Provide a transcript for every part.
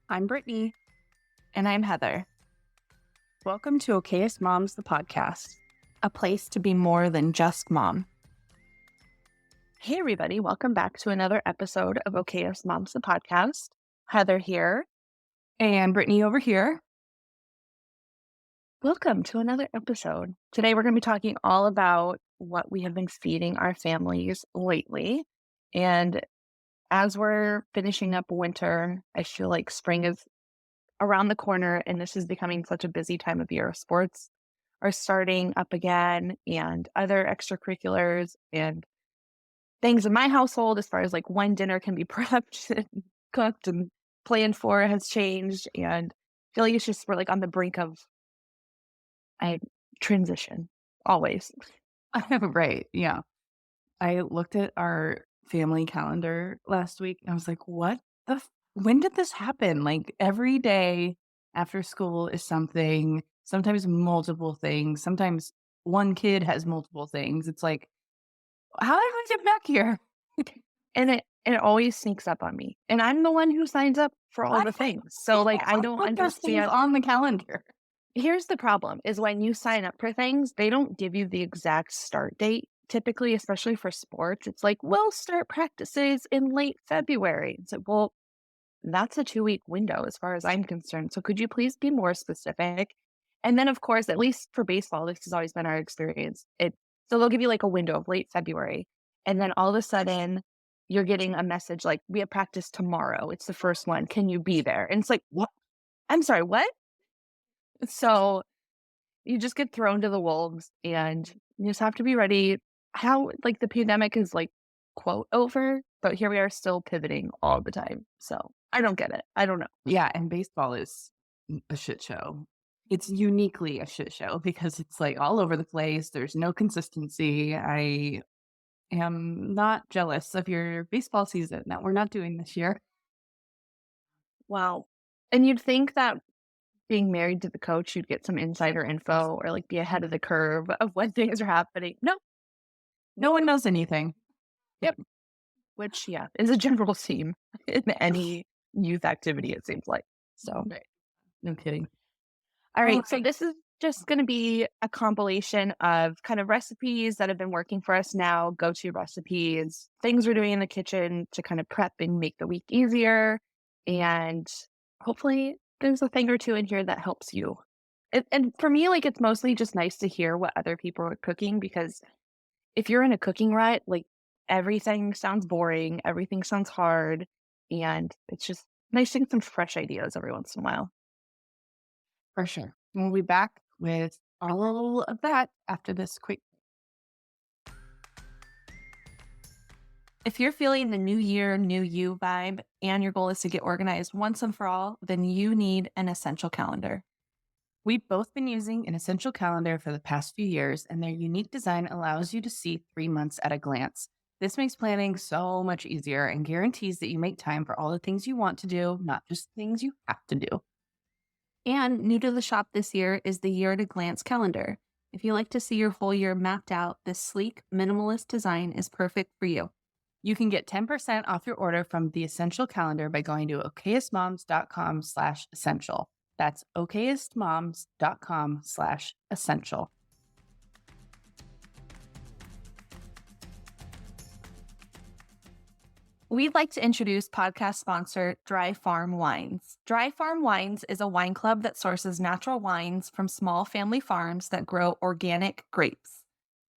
I'm Brittany. And I'm Heather, Welcome to Okayest Moms, the podcast. a place to be more than just mom. Hey, everybody. Welcome back to another episode of Okayest Moms, the podcast. Heather here. And Brittany over here. Welcome to another episode. Today, we're going to be talking all about what we have been feeding our families lately. And as we're finishing up winter, I feel like spring is around the corner, and this is becoming such a busy time of year. Sports are starting up again, and other extracurriculars and things in my household as far as like when dinner can be prepped and cooked and planned for has changed. And I feel like it's just we're like on the brink of I transition always. Right. Yeah. I looked at our family calendar last week and I was like, when did this happen? Like every day after school is something, sometimes multiple things, sometimes one kid has multiple things. It's like, how did we get back here? And it always sneaks up on me. And I'm the one who signs up for all the things. So like I don't put those things understand. on the calendar. Here's the problem is when you sign up for things, they don't give you the exact start date. Typically, especially for sports, it's like, we'll start practices in late February. It's like, well, that's a 2-week window as far as I'm concerned. So could you please be more specific? And then, of course, at least for baseball, this has always been our experience. So they'll give you like a window of late February. And then all of a sudden, you're getting a message like, we have practice tomorrow. It's the first one. Can you be there? And it's like, what? I'm sorry, what? So you just get thrown to the wolves and you just have to be ready. How like the pandemic is like quote over, but here we are still pivoting all the time. So I don't get it. I don't know. Yeah, and baseball is a shit show. It's uniquely a shit show because it's like all over the place. There's no consistency. I am not jealous of your baseball season that we're not doing this year. Wow. And you'd think that being married to the coach, you'd get some insider info or like be ahead of the curve of when things are happening. No, No one knows anything. yep. Which, yeah, is a general theme in any youth activity, it seems like. So Right. No kidding. all Oh, right. So this is just going to be a compilation of kind of recipes that have been working for us now, go-to recipes, things we're doing in the kitchen to kind of prep and make the week easier. And hopefully there's a thing or two in here that helps you. And for me, like it's mostly just nice to hear what other people are cooking because if you're in a cooking rut, like everything sounds boring, everything sounds hard, and it's just nice to get some fresh ideas every once in a while. for sure. We'll be back with all of that after this quick. If you're feeling the new year, new you vibe, and your goal is to get organized once and for all, then you need an essential calendar. We've both been using an essential calendar for the past few years, and their unique design allows you to see 3 months at a glance. This makes planning so much easier and guarantees that you make time for all the things you want to do, not just things you have to do. And new to the shop this year is the Year at a Glance calendar. If you like to see your whole year mapped out, this sleek, minimalist design is perfect for you. You can get 10% off your order from the Essential Calendar by going to okayestmoms.com/essential. That's okayestmoms.com/essential. We'd like to introduce podcast sponsor Dry Farm Wines. Dry Farm Wines is a wine club that sources natural wines from small family farms that grow organic grapes.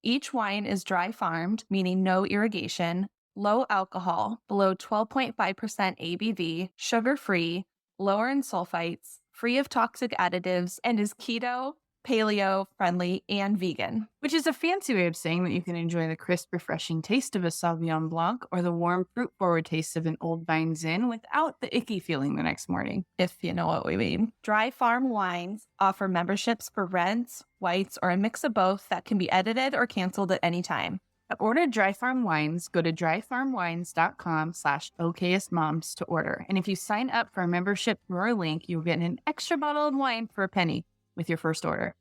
Each wine is dry farmed, meaning no irrigation, low alcohol, below 12.5% ABV, sugar-free, lower in sulfites, free of toxic additives, and is keto, paleo friendly, and vegan, which is a fancy way of saying that you can enjoy the crisp, refreshing taste of a Sauvignon Blanc or the warm, fruit-forward taste of an Old Vine Zin without the icky feeling the next morning, if you know what we mean. Dry Farm Wines offer memberships for reds, whites, or a mix of both that can be edited or canceled at any time. To order Dry Farm Wines, go to dryfarmwines.com/okayestmoms to order. And if you sign up for a membership through our link, you'll get an extra bottle of wine for a penny with your first order.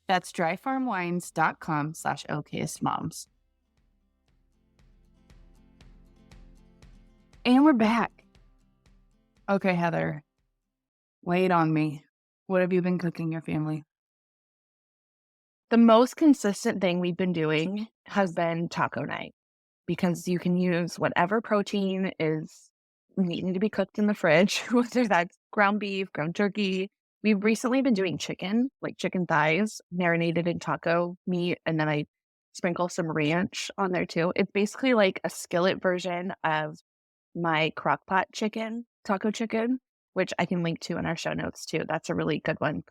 That's dryfarmwines.com/okayestmoms. And we're back. Okay, Heather, Lay it on me. What have you been cooking your family? The most consistent thing we've been doing has been taco night because you can use whatever protein is needing to be cooked in the fridge, whether that's ground beef, ground turkey. We've recently been doing chicken, like chicken thighs, marinated in taco meat, and then I sprinkle some ranch on there too. It's basically like a skillet version of my crock pot chicken, taco chicken, which I can link to in our show notes too. That's a really good one.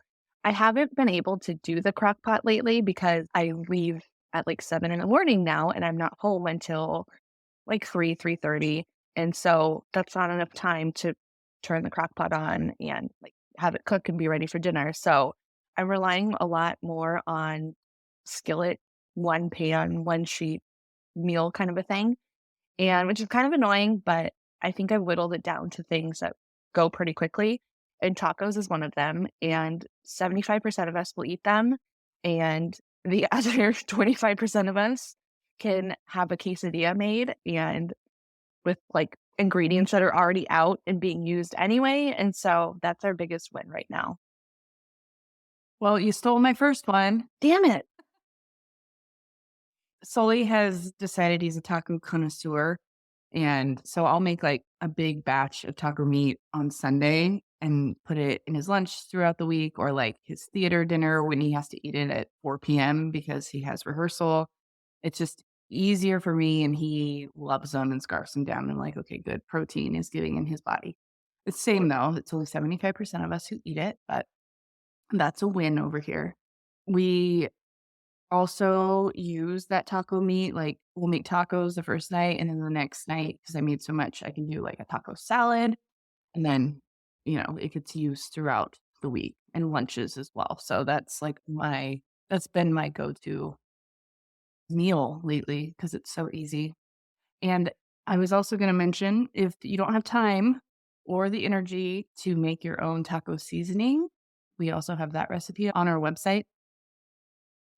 I haven't been able to do the crock pot lately because I leave at like 7 in the morning now and I'm not home until like 3:30. And so that's not enough time to turn the crock pot on and like have it cook and be ready for dinner. So I'm relying a lot more on skillet, one pan, one sheet meal kind of a thing. And which is kind of annoying, but I think I've whittled it down to things that go pretty quickly, and tacos is one of them, and 75% of us will eat them, and the other 25% of us can have a quesadilla made and with, like, ingredients that are already out and being used anyway, and so that's our biggest win right now. Well, you stole my first one. Damn it. Sully has decided he's a taco connoisseur. And so I'll make like a big batch of taco meat on Sunday and put it in his lunch throughout the week or like his theater dinner when he has to eat it at 4 p.m. because he has rehearsal. It's just easier for me and he loves them and scarfs them down. I'm like, okay, good. Protein is getting in his body. It's same though. It's only 75% of us who eat it, but that's a win over here. We also use that taco meat, like, we'll make tacos the first night, and then the next night, because I made so much, I can do, like, a taco salad, and then, it gets used throughout the week and lunches as well. So that's been my go-to meal lately because it's so easy. And I was also gonna mention, if you don't have time or the energy to make your own taco seasoning, we also have that recipe on our website.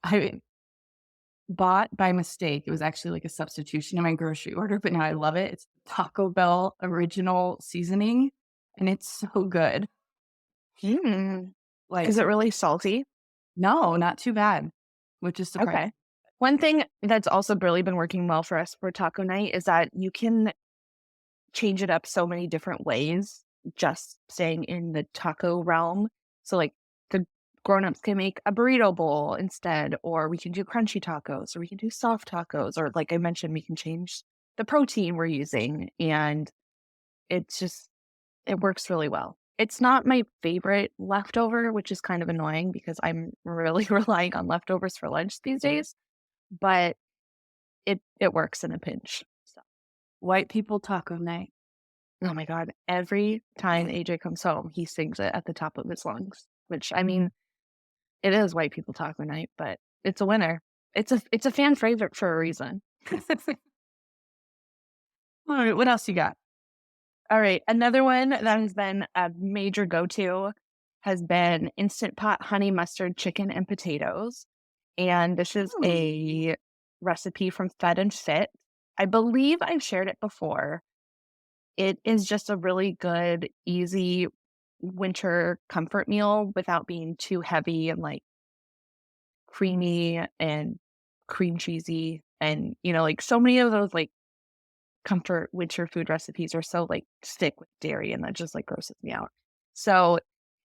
I bought by mistake. It was actually like a substitution in my grocery order, but now I love it. It's Taco Bell original seasoning, and it's so good. Mm. Like, Is it really salty? no, not too bad, which is surprising. Okay. One thing that's also really been working well for us for taco night is that you can change it up so many different ways, just staying in the taco realm. So, like, the grown-ups can make a burrito bowl instead, or we can do crunchy tacos, or we can do soft tacos, or like I mentioned, we can change the protein we're using, and it's just it works really well. It's not my favorite leftover, which is kind of annoying because I'm really relying on leftovers for lunch these days, but it works in a pinch. So, White people taco night. oh my god, every time AJ comes home, he sings it at the top of his lungs, which I mean, it is white people taco night, but it's a winner. It's a fan favorite for a reason. All right, what else you got? All right, another one that has been a major go-to has been Instant Pot honey mustard chicken and potatoes, and this is Ooh. a recipe from Fed and Fit. I believe I've shared it before. It is just a really good, easy winter comfort meal without being too heavy and, like, creamy and cream cheesy, and, like, so many of those, like, comfort winter food recipes are so, like, thick with dairy, and that just, like, grosses me out. So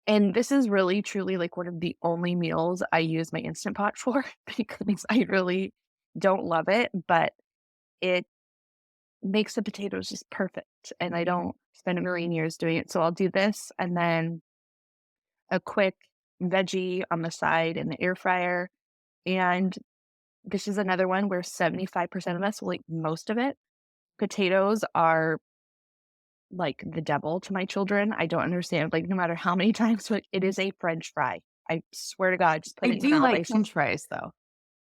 and this is really truly, like, one of the only meals I use my Instant Pot for because I really don't love it, but it makes the potatoes just perfect, and I don't spend a million years doing it, so I'll do this and then a quick veggie on the side in the air fryer, and this is another one where 75% of us will eat most of it. Potatoes are like the devil to my children. I don't understand, like, no matter how many times, like, it is a French fry. I swear to God, just put I it in do your mouth. like french fries, though.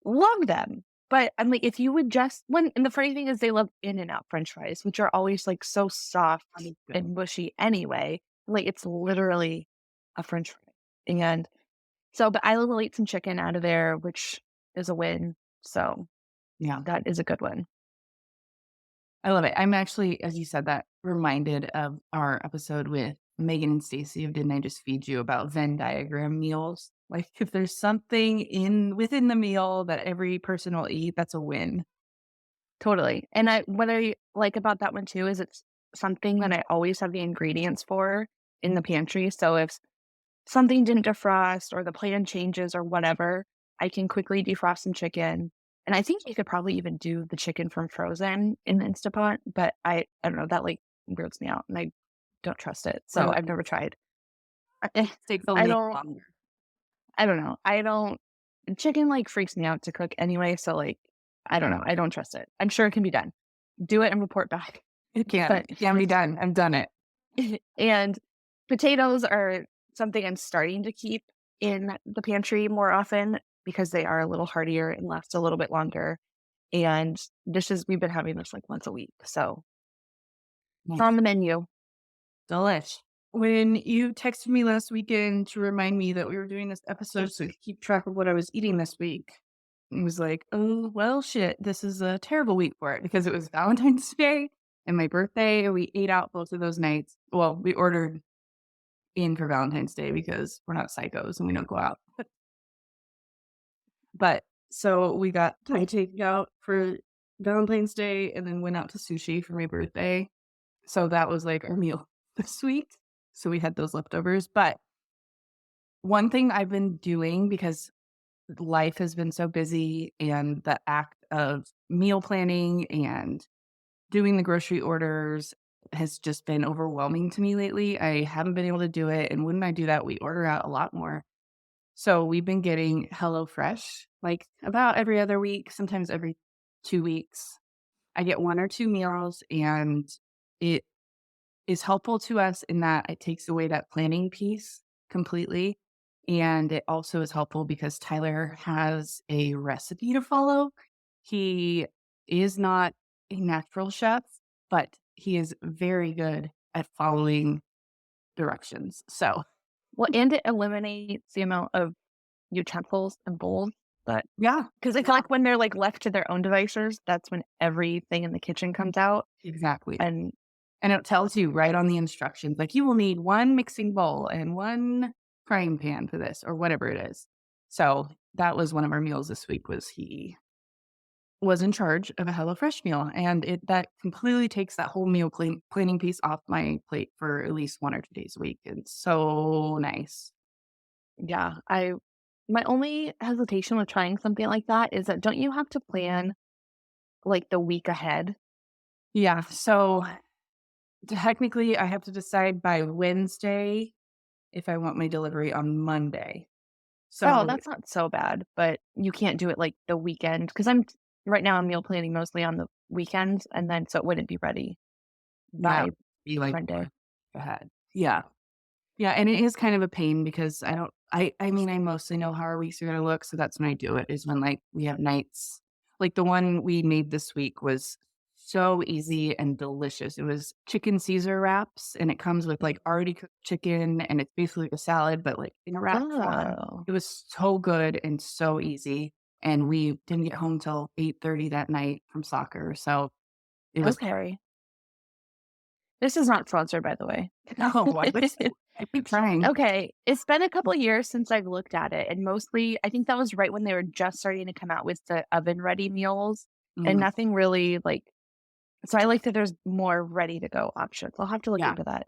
Love them. But I'm like, if you would just when and the funny thing is they love In-N-Out French fries, which are always, like, so soft Understood. and mushy anyway. Like, it's literally a French fry. And so but I will eat some chicken out of there, which is a win. So Yeah, that is a good one. I love it. I'm actually, as you said that, reminded of our episode with Megan and Stacy of Didn't I Just Feed You about Venn diagram meals. Like, if there's something in within the meal that every person will eat, that's a win. Totally. And what I like about that one too is it's something that I always have the ingredients for in the pantry. So if something didn't defrost or the plan changes or whatever, I can quickly defrost some chicken. And I think you could probably even do the chicken from frozen in the Instapot, but I don't know, that like weirds me out and I don't trust it. So Really, I've never tried. I, takes a I little don't longer. I don't know. I don't chicken like freaks me out to cook anyway, so like I don't know. I don't trust it. I'm sure it can be done. Do it and report back. But It can be done. I've done it. and potatoes are something I'm starting to keep in the pantry more often because they are a little heartier and last a little bit longer. And dishes, we've been having this like once a week. So it's on Nice. the menu. Delish. When you texted me last weekend to remind me that we were doing this episode so I could keep track of what I was eating this week, it was like, oh, well, shit, this is a terrible week for it because it was Valentine's Day and my birthday. And we ate out both of those nights. Well, we ordered in for Valentine's Day because we're not psychos and we don't go out. But so we got Thai takeout for Valentine's Day and then went out to sushi for my birthday. So that was like our meal this week. So we had those leftovers. But one thing I've been doing because life has been so busy and the act of meal planning and doing the grocery orders has just been overwhelming to me lately. I haven't been able to do it. And when I do that, we order out a lot more. So we've been getting HelloFresh like about every other week, sometimes every 2 weeks. I get 1 or 2 meals and it is helpful to us in that it takes away that planning piece completely. And it also is helpful because Tyler has a recipe to follow. He is not a natural chef, but he is very good at following directions. So, Well, and it eliminates the amount of utensils and bowls that yeah, because I feel like when they're like left to their own devices, that's when everything in the kitchen comes out. exactly. And And it tells you right on the instructions, like you will need one mixing bowl and one frying pan for this or whatever it is. So that was one of our meals this week was he was in charge of a HelloFresh meal, and it that completely takes that whole meal cleaning piece off my plate for at least 1 or 2 days a week. It's so nice. yeah, I my only hesitation with trying something like that is that don't you have to plan like the week ahead? Yeah, so technically I have to decide by Wednesday if I want my delivery on Monday. Oh, So that's not so bad, but you can't do it like the weekend because right now I'm meal planning mostly on the weekends and then so it wouldn't be ready that by would be like Monday. ahead. Yeah. Yeah, and it is kind of a pain because I mean, I mostly know how our weeks are gonna look, so that's when I do it, is when, like, we have nights like, the one we made this week was so easy and delicious. It was chicken Caesar wraps, and it comes with, like, already cooked chicken, and it's basically like a salad, but, like, in a wrap form. Oh, It was so good and so easy, and we didn't get home till 8:30 that night from soccer, so it was okay. This is not sponsored, by the way. no, I wish I keep trying. Okay, it's been a couple years since I've looked at it, and mostly I think that was right when they were just starting to come out with the oven-ready meals, and Mm, nothing really, like so I like that there's more ready-to-go options. I'll have to look yeah. into that.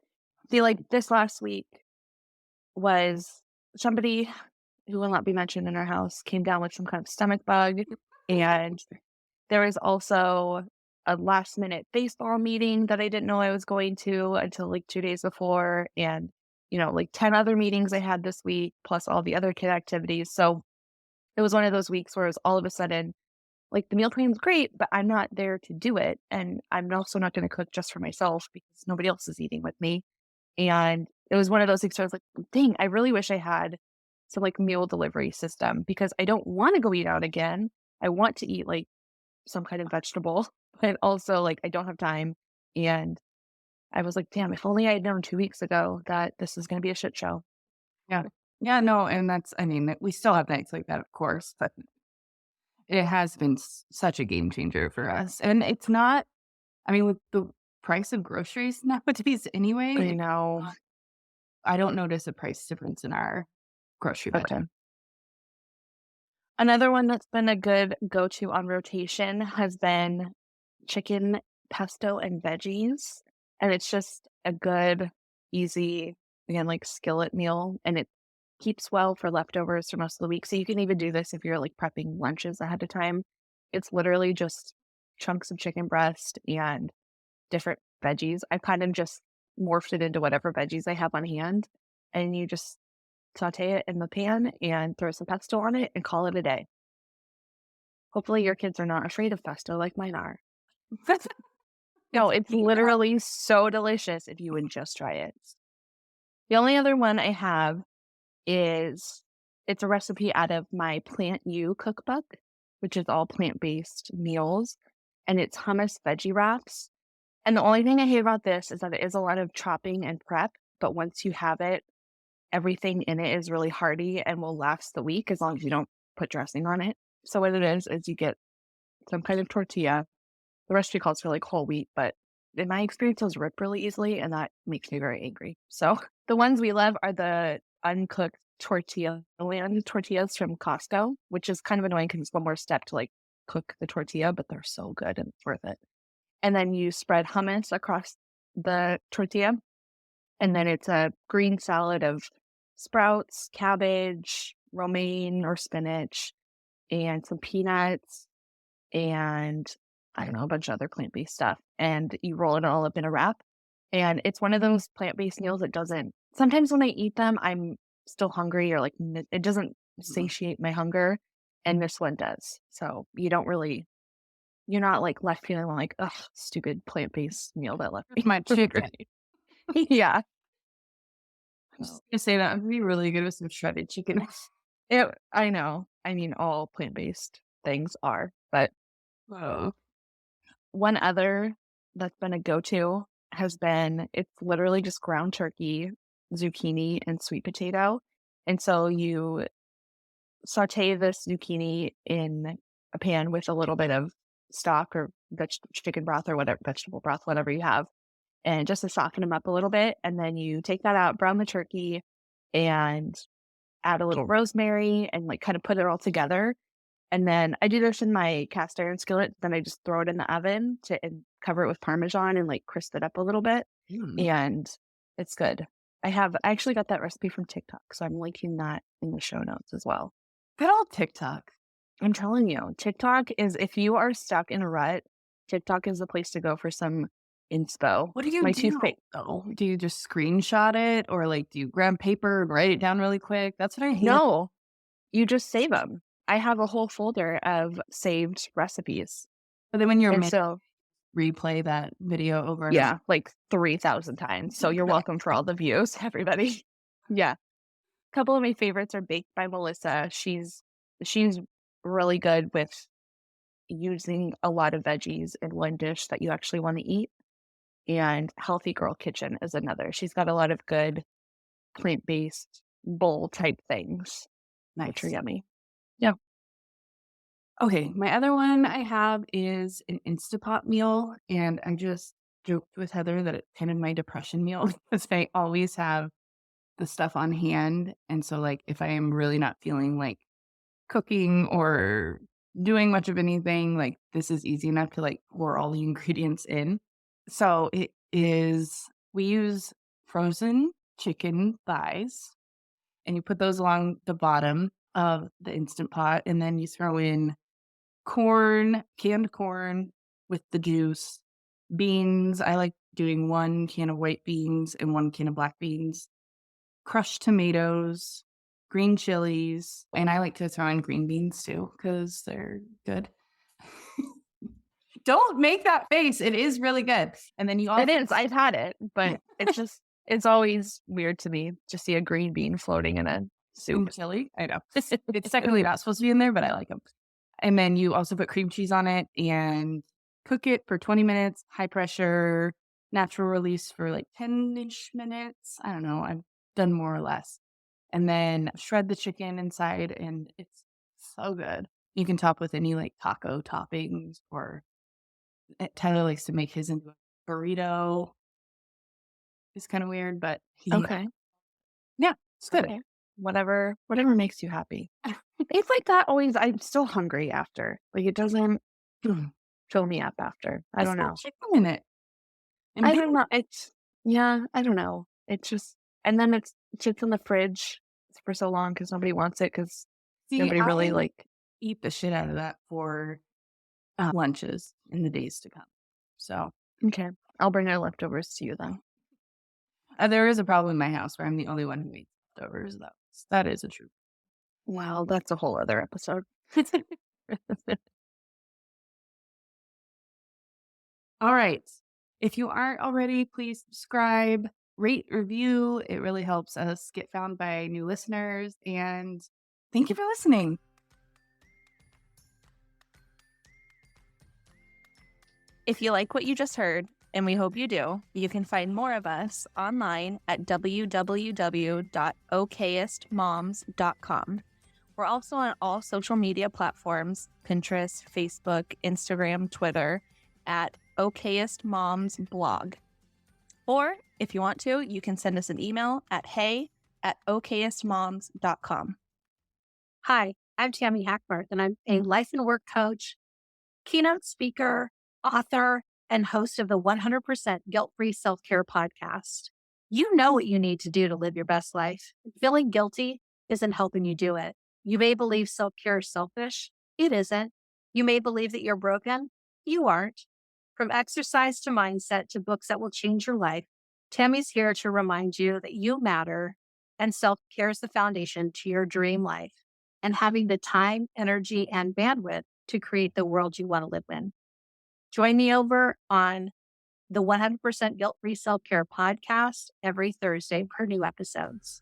See, like, this last week was somebody who will not be mentioned in our house came down with some kind of stomach bug, and there was also a last minute baseball meeting that I didn't know I was going to until like 2 days before, and, like 10 other meetings I had this week, plus all the other kid activities. So it was one of those weeks where it was all of a sudden, like, the meal plan's great, but I'm not there to do it, and I'm also not gonna cook just for myself because nobody else is eating with me, and it was one of those weeks where I was like, "Dang, I really wish I had some, like, meal delivery system because I don't wanna go eat out again. I want to eat, like, some kind of vegetable, but also, like, I don't have time, and I was like, "Damn, if only I had known 2 weeks ago that this is gonna be a shit show." Yeah. Yeah, no, and that's I mean, we still have nights like that, of course, but it has been such a game changer for us, and it's not I mean, with the price of groceries nowadays anyway, I know. I don't notice a price difference in our grocery Okay. budget. Another one that's been a good go-to on rotation has been chicken pesto and veggies, and it's just a good, easy, again, like, skillet meal, and it keeps well for leftovers for most of the week, so you can even do this if you're, like, prepping lunches ahead of time. It's literally just chunks of chicken breast and different veggies. I kind of just morphed it into whatever veggies I have on hand, and you just saute it in the pan and throw some pesto on it and call it a day. Hopefully your kids are not afraid of pesto like mine are. No, it's Yeah. literally so delicious if you would just try it. The only other one I have is it's a recipe out of my Plant You cookbook, which is all plant-based meals, and it's hummus veggie wraps. And the only thing I hate about this is that it is a lot of chopping and prep, but once you have it, everything in it is really hearty and will last the week as long as you don't put dressing on it. So what it is you get some kind of tortilla. The recipe calls for like whole wheat, but in my experience, those rip really easily, and that makes me very angry. So the ones we love are the uncooked tortilla land tortillas from Costco, which is kind of annoying because it's one more step to like cook the tortilla, but they're so good and it's worth it. And then you spread hummus across the tortilla, and then it's a green salad of sprouts, cabbage, romaine or spinach, and some peanuts, and I don't know, a bunch of other plant-based stuff, and you roll it all up in a wrap, and it's one of those plant-based meals that doesn't sometimes when I eat them, I'm still hungry or, like, it doesn't Mhm. satiate my hunger, and this one does. So, you're not, like, left feeling like, "Ugh, stupid plant-based meal that left With me my chicken. hungry." Yeah. I'm So, just gonna say that would be really good with some shredded chicken. I know. I mean, all plant-based things are, but Whoa. one other that's been a go-to has been it's literally just ground turkey, zucchini, and sweet potato, and so you saute this zucchini in a pan with a little bit of stock or chicken broth or whatever vegetable broth, whatever you have, and just to soften them up a little bit, and then you take that out, brown the turkey, and add a little rosemary and, like, kinda put it all together, and then I do this in my cast iron skillet, then I just throw it in the oven to and cover it with Parmesan and, like, crisp it up a little bit, Mm. and it's good. I actually got that recipe from TikTok, so I'm linking that in the show notes as well. Good old TikTok. I'm telling you, TikTok is if you are stuck in a rut, TikTok is the place to go for some inspo. What do you My do, toothpaste though? Do you just screenshot it or, like, do you grab paper and write it down really quick? That's what I hate. No, you just save them. I have a whole folder of saved recipes, But then when you're and mid so replay that video over and over. yeah, like 3,000 times, so you're welcome for all the views, everybody. Yeah. Couple of my favorites are Baked by Melissa. She's really good with using a lot of veggies in one dish that you actually wanna eat, and Healthy Girl Kitchen is another. She's got a lot of good plant-based bowl type things, which are Nice. yummy. Yeah. Okay, my other one I have is an Instapot meal, and I just joked with Heather that it's kind of my depression meal because I always have the stuff on hand, and so, like, if I am really not feeling like cooking or doing much of anything, like, this is easy enough to, like, pour all the ingredients in. So it is we use frozen chicken thighs, and you put those along the bottom of the Instant Pot, and then you throw in corn, canned corn with the juice, beans. I like doing 1 can of white beans and 1 can of black beans, crushed tomatoes, green chilies, and I like to throw in green beans too because 'cause they're good. Don't make that face, it is really good, and then you It also is, I've had it, but it's always weird to me to see a green bean floating in a green soup. chili, I know. It's technically not supposed to be in there, but I like them. And then you also put cream cheese on it and cook it for 20 minutes, high pressure, natural release for like 10-ish minutes. I don't know, I've done more or less. And then shred the chicken inside, and it's so good. You can top with any, like, taco toppings or Tyler likes to make his into a burrito. It's kinda weird, but he Okay. Yeah, it's good. Okay. Whatever makes you happy. It's like that always I'm still hungry after. Like, it doesn't fill me up after. I It's don't got know. chicken in it and I beef. don't know. It's yeah, I don't know. It's just and then it sits in the fridge for so long because nobody wants it because See, nobody really, I like eat the shit out of that for lunches in the days to come. So okay, I'll bring our leftovers to you then. there is a problem in my house where I'm the only one who eats leftovers, though. That is a truth. Well, that's a whole other episode. All right. If you aren't already, please subscribe, rate, review. It really helps us get found by new listeners. And thank you for listening. If you like what you just heard, and we hope you do, you can find more of us online at www.okayestmoms.com. We're also on all social media platforms, Pinterest, Facebook, Instagram, Twitter, at Okayest Moms Blog. Or if you want to, you can send us an email at hey@okayestmoms.com. Hi, I'm Tammy Hackworth, and I'm a life and work coach, keynote speaker, author, and host of the 100% Guilt Free Self Care podcast. You know what you need to do to live your best life. Feeling guilty isn't helping you do it. You may believe self care is selfish. It isn't. You may believe that you're broken. You aren't. From exercise to mindset to books that will change your life, Tammy's here to remind you that you matter and self care is the foundation to your dream life and having the time, energy, and bandwidth to create the world you want to live in. Join me over on the 100% Guilt Free Self Care podcast every Thursday per new episodes.